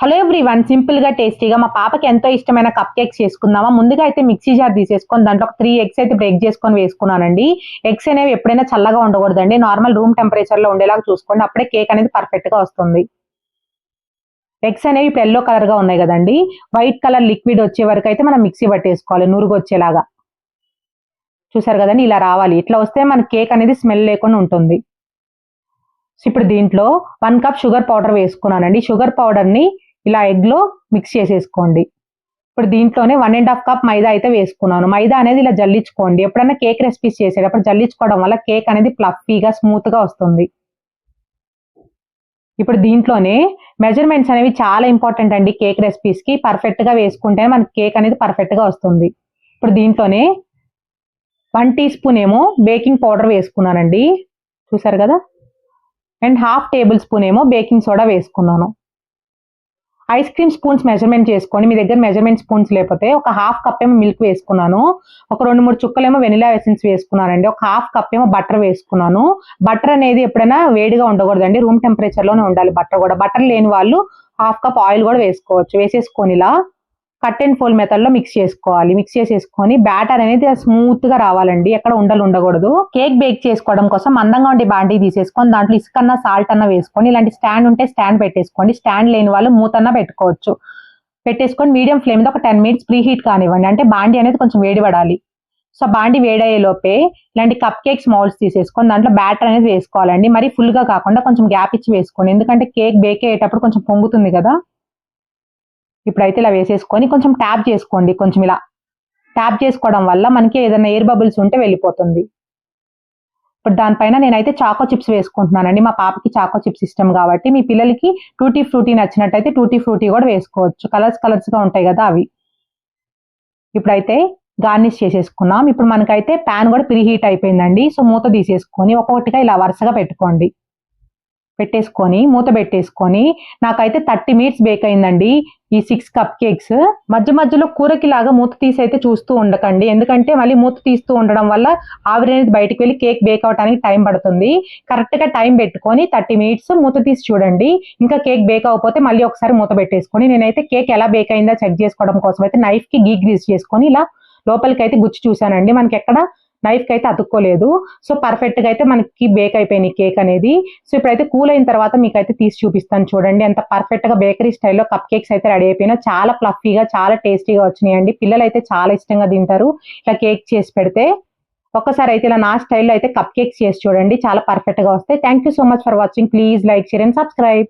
Hello everyone, simple గా టేస్టీగా మా పాపకి ఎంతో ఇష్టమైన కప్ కేక్స్ చేసుకుందామా. ముందుగా అయితే మిక్సీ జార్ తీసేసుకొని దాంట్లో ఒక 3 ఎగ్స్ అయితే బ్రేక్ చేసుకొని వేసుకున్నానండి. ఎగ్స్ అనేవి ఎప్పుడైనా చల్లగా ఉండకూడదండి, నార్మల్ రూమ్ టెంపరేచర్ లో ఉండేలాగా చూసుకోండి. అప్పుడే కేక్ అనేది పర్ఫెక్ట్ గా వస్తుంది. ఎగ్స్ అనేవి ఇప్పుడు ఎల్లో కలర్ గా ఉన్నాయి కదండి, వైట్ కలర్ లిక్విడ్ వచ్చే వరకు అయితే మనం మిక్సీ పట్టేసుకోవాలి, నురుగు వచ్చేలాగా. చూసారు కదండి, ఇలా రావాలి. ఇట్లా వస్తే మన కేక్ అనేది స్మెల్ లేకుండా ఉంటుంది. ఇప్పుడు దీంట్లో 1 కప్ షుగర్ పౌడర్ వేసుకున్నానండి. షుగర్ పౌడర్ ని ఇలా ఎగ్ లో మిక్స్ చేసేసుకోండి. ఇప్పుడు దీంట్లోనే 1½ కప్ మైదా అయితే వేసుకున్నాను. మైదా అనేది ఇలా జల్లించుకోండి. ఎప్పుడైనా కేక్ రెసిపీస్ చేసేటప్పుడు జల్లించుకోవడం వల్ల కేక్ అనేది ఫ్లఫీగా స్మూత్ గా వస్తుంది. ఇప్పుడు దీంట్లోనే మెజర్మెంట్స్ అనేవి చాలా ఇంపార్టెంట్ అండి. కేక్ రెసిపీస్ కి పర్ఫెక్ట్ గా వేసుకుంటే మనకి కేక్ అనేది పర్ఫెక్ట్ గా వస్తుంది. ఇప్పుడు దీంట్లోనే 1 టీ స్పూన్ ఏమో బేకింగ్ పౌడర్ వేసుకున్నానండి, చూసారు కదా. అండ్ ½ టేబుల్ స్పూన్ ఏమో బేకింగ్ సోడా వేసుకున్నాను. ఐస్ క్రీమ్ స్పూన్స్ మెజర్మెంట్ చేసుకోండి. మీ దగ్గర మెజర్మెంట్ స్పూన్స్ లేకపోతే ఒక ½ కప్ ఏమో మిల్క్ వేసుకున్నాను. ఒక 2-3 చుక్కలేమో వెనిలా ఎసెన్స్ వేసుకున్నానండి. ఒక ½ కప్ ఏమో బటర్ వేసుకున్నాను. బటర్ అనేది ఎప్పుడైనా వేడిగా ఉండకూడదండి, రూమ్ టెంపరేచర్ లోనే ఉండాలి బటర్ కూడా. బటర్ లేని వాళ్ళు ½ కప్ ఆయిల్ కూడా వేసుకోవచ్చు. వేసేసుకొని ఇలా కట్ అండ్ ఫోల్డ్ మెథడ్ లో మిక్స్ చేసుకోవాలి. మిక్స్ చేసేసుకొని బ్యాటర్ అనేది స్మూత్ గా రావాలండి, ఎక్కడ ఉండలు ఉండకూడదు. కేక్ బేక్ చేసుకోవడం కోసం మందంగా ఉండే బాండీ తీసేసుకొని దాంట్లో ఇసుకన్నా సాల్ట్ అన్న వేసుకొని, ఇలాంటి స్టాండ్ ఉంటే స్టాండ్ పెట్టేసుకోండి. స్టాండ్ లేని వాళ్ళు మూతన్నా పెట్టుకోవచ్చు. పెట్టేసుకొని మీడియం ఫ్లేమ్ మీద ఒక 10 మినిట్స్ ప్రీ హీట్ కానివ్వండి, అంటే బాండీ అనేది కొంచెం వేడి పడాలి. సో బాండీ వేడయ్యే లోపే ఇలాంటి కప్ కేక్స్ మౌల్డ్స్ తీసేసుకొని దాంట్లో బ్యాటర్ అనేది వేసుకోవాలండి. మరి ఫుల్ గా కాకుండా కొంచెం గ్యాప్ ఇచ్చి వేసుకోండి, ఎందుకంటే కేక్ బేక్ అయ్యేటప్పుడు కొంచెం పొంగుతుంది కదా. ఇప్పుడైతే ఇలా వేసేసుకొని కొంచెం ట్యాప్ చేసుకోండి. కొంచెం ఇలా ట్యాప్ చేసుకోవడం వల్ల మనకి ఏదైనా ఎయిర్ బబుల్స్ ఉంటే వెళ్ళిపోతుంది. ఇప్పుడు దానిపైన నేనైతే చాకో చిప్స్ వేసుకుంటున్నానండి. మా పాపకి చాకో చిప్స్ ఇష్టం కాబట్టి. మీ పిల్లలకి టూటీ ఫ్రూటీ నచ్చినట్టయితే టూటీ ఫ్రూటీ కూడా వేసుకోవచ్చు, కలర్స్ గా ఉంటాయి కదా అవి. ఇప్పుడైతే గార్నిష్ చేసేసుకున్నాం. ఇప్పుడు మనకైతే ప్యాన్ కూడా ప్రీ హీట్ అయిపోయిందండి. సో మూత తీసేసుకొని ఒక్కొక్కటిగా ఇలా వరుసగా పెట్టుకోండి. పెట్టేసుకొని మూత పెట్టేసుకొని నాకైతే 30 మినిట్స్ బేక్ అయిందండి ఈ 6 కప్ కేక్స్. మధ్య మధ్యలో కూరకి లాగా మూత తీసి అయితే చూస్తూ ఉండకండి, ఎందుకంటే మళ్ళీ మూత తీస్తూ ఉండడం వల్ల ఆవిరి అనేది బయటికి వెళ్ళి కేక్ బేక్ అవడానికి టైం పడుతుంది. కరెక్ట్ గా టైం పెట్టుకొని 30 మినిట్స్ మూత తీసి చూడండి. ఇంకా కేక్ బేక్ అవ్వకపోతే మళ్ళీ ఒకసారి మూత పెట్టేసుకొని, నేనైతే కేక్ ఎలా బేక్ అయిందా చెక్ చేసుకోవడం కోసం అయితే నైఫ్ కి గీ గ్రీస్ చేసుకొని ఇలా లోపలికి అయితే గుచ్చి చూసానండి. మనకి ఎక్కడ నైఫ్ కి అయితే అతుక్కోలేదు. సో పర్ఫెక్ట్ గా అయితే మనకి బేక్ అయిపోయింది కేక్ అనేది. సో ఇప్పుడైతే కూల్ అయిన తర్వాత మీకు అయితే తీసి చూపిస్తాను చూడండి, ఎంత పర్ఫెక్ట్ గా బేకరీ స్టైల్లో కప్ కేక్స్ అయితే రెడీ అయిపోయినా. చాలా ఫ్లఫీగా చాలా టేస్టీగా వచ్చినాయండి. పిల్లలు అయితే చాలా ఇష్టంగా తింటారు ఇలా కేక్ చేసి పెడితే. ఒక్కసారి అయితే ఇలా నా స్టైల్లో అయితే కప్ కేక్స్ చేసి చూడండి, చాలా పర్ఫెక్ట్ గా వస్తాయి. Thank you so much for watching. Please like, share and subscribe.